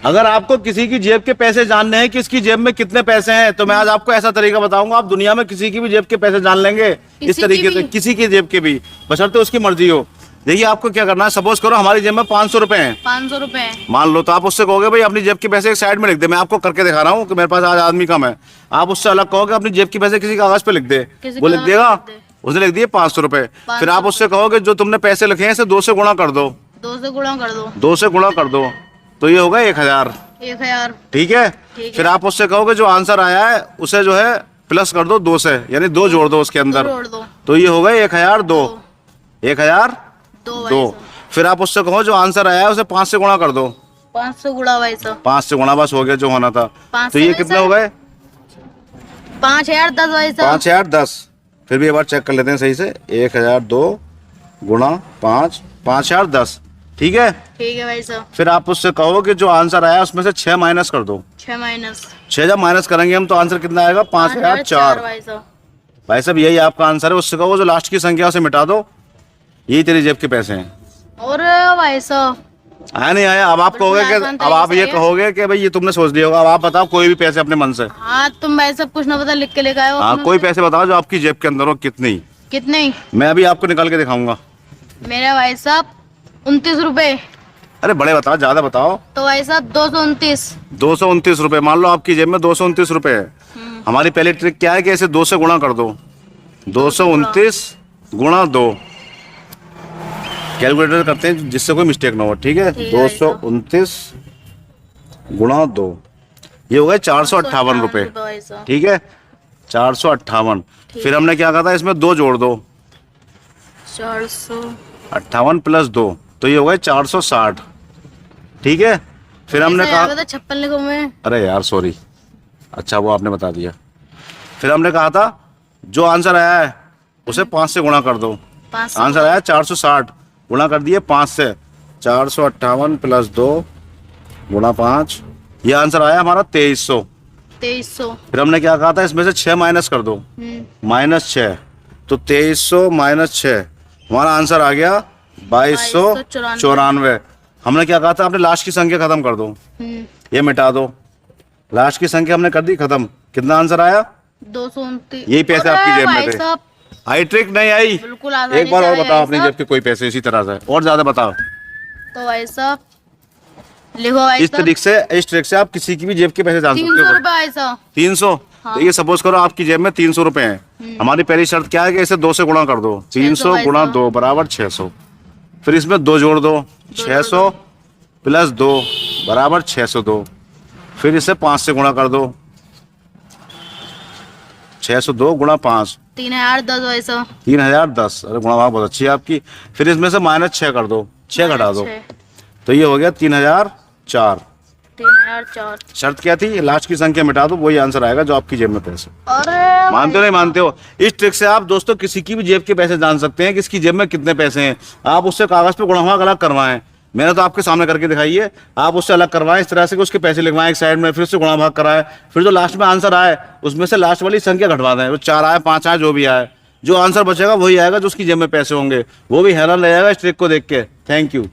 अगर आपको किसी की जेब के पैसे जानने हैं कि इसकी जेब में कितने पैसे हैं, तो मैं आज आपको ऐसा तरीका बताऊंगा, आप दुनिया में किसी की भी जेब के पैसे जान लेंगे इस तरीके से, किसी की जेब के भी, बशर्ते उसकी मर्जी हो। देखिए आपको क्या करना है, सपोज करो हमारी जेब में 500 रुपए हैं, 500 रुपए मान लो, तो आप उससे कहोगे भाई अपनी जेब के पैसे एक साइड में लिख दे। मैं आपको करके दिखा रहा हूँ कि मेरे पास आज आदमी कम है। आप उससे अलग कहोगे अपनी जेब के पैसे किसी कागज पे लिख दे, वो लिख देगा, उसने लिख दिए 500 रुपए। फिर आप उससे कहोगे जो तुमने पैसे लिखे हैं इसे 2 से गुणा कर दो, 2 से गुणा कर दो, 2 से गुणा कर दो, तो ये होगा 1000। 1000 ठीक है। फिर आप उससे कहोगे जो आंसर आया है उसे जो है प्लस कर दो 2 से, यानी 2 जोड़ दो उसके अंदर, तो ये होगा 1002, 1002। फिर आप उससे कहो जो आंसर आया है उसे 5 से गुणा कर दो, 5 से गुणा भाई साहब, 5 से गुणा, बस हो गया जो होना था। तो ये कितने हो गए? 5010 भाई साहब, 5010। फिर भी एक बार चेक कर लेते हैं सही से, 1002 गुणा 5, 5010। ठीक है, ठीक है भाई साहब। फिर आप उससे कहो कि जो आंसर आया उसमें से 6 माइनस कर दो, 6 जब माइनस करेंगे हम तो आंसर कितना आएगा? 5004 भाई साहब। भाई साहब यही आपका आंसर है। उससे कहो जो लास्ट की संख्या उसे मिटा दो, यही तेरी जेब के पैसे हैं। और भाई साहब आया नहीं आया? अब आप कहोगे कि अब आप ये कहोगे कि भाई ये तुमने सोच लिया होगा। अब आप बताओ कोई भी पैसे अपने मन से। हाँ तुम भाई साहब कुछ ना पता लिख के लेके आए हो। हाँ कोई पैसे बताओ जो आपकी जेब के अंदर हो। कितनी? कितने? मैं अभी आपको निकाल के दिखाऊंगा। मेरे भाई साहब 29 रुपए। अरे बड़े बताओ, ज्यादा बताओ। तो भाई साहब 229। 229 रुपए। मान लो आपकी जेब में 229 रुपए है। हमारी पहली ट्रिक क्या है कि इसे 2 से गुणा कर दो, 229 गुणा 2। कैलकुलेटर करते हैं जिससे कोई मिस्टेक ना हो। ठीक है, 229 गुणा 2, ये हो गए 458 रुपए। ठीक है, 458। फिर हमने क्या कहा था, इसमें 2 जोड़ दो, 458 प्लस 2, तो ये हो गए 460। ठीक है, फिर हमने कहा 56 लिखो मैं। अरे यार सॉरी, अच्छा वो आपने बता दिया। फिर हमने कहा था जो आंसर आया है उसे 5 से गुणा कर दो। आंसर आया 460, गुणा कर दिए 5 से, 458 प्लस 2 गुणा 5, ये आंसर आया हमारा 2300। फिर हमने क्या कहा था, इसमें से 6 माइनस कर दो, -6, तो 2300 - 6, हमारा आंसर आ गया 2294। हमने क्या कहा था, आपने लास्ट की संख्या खत्म कर दो, ये मिटा दो। लास्ट की संख्या हमने कर दी खत्म। कितना आंसर आया? 229। यही पैसे आपकी जेब में थे। आई ट्रिक नहीं आई? बिल्कुल एक बार और बताओ अपनी जेब के कोई पैसे इसी तरह से, और ज्यादा बताओ। तो भाई साहब लिखो भाई इस ट्रिक से आप किसी की भी जेब के पैसे जान सकते हो। 300 रुपए भाई साहब। 300? हाँ। तो ये सपोज करो आपकी जेब में 300 रुपए हैं। हमारी पहली शर्त क्या है कि इसे 2 से गुणा कर दो, 300 गुणा 2 बराबर 600। फिर इसमें 2 जोड़ दो, 600 प्लस 2 बराबर 602। फिर इसे 5 से गुणा कर दो, 602 गुणा 5, 3010 भाई साहब। 3010। अरे गुणा भाग बहुत अच्छी है आपकी। फिर इसमें से -6 कर दो, 6 घटा दो, तो ये हो गया 3004। 3004। शर्त क्या थी? लास्ट की संख्या मिटा दो, वही आंसर आएगा जो आपकी जेब में पैसे। अरे मानते हो नहीं मानते हो? इस ट्रिक से आप दोस्तों किसी की भी जेब के पैसे जान सकते हैं कि इसकी जेब में कितने पैसे हैं। आप उससे कागज पे गुणा भाग अलग करवाएं, मैंने तो आपके सामने करके दिखाई है। आप उससे अलग करवाएं इस तरह से कि उसके पैसे लिखवाएं एक साइड में, फिर उससे गुणा भाग कराएं, फिर जो लास्ट में आंसर आए उसमें से लास्ट वाली संख्या घटवा दें। वो 4 आए, 5 आए, जो भी आए, जो आंसर बचेगा वही आएगा जो उसकी जेब में पैसे होंगे। वो भी हैरान रहेगा इस ट्रिक को देख के। Thank you.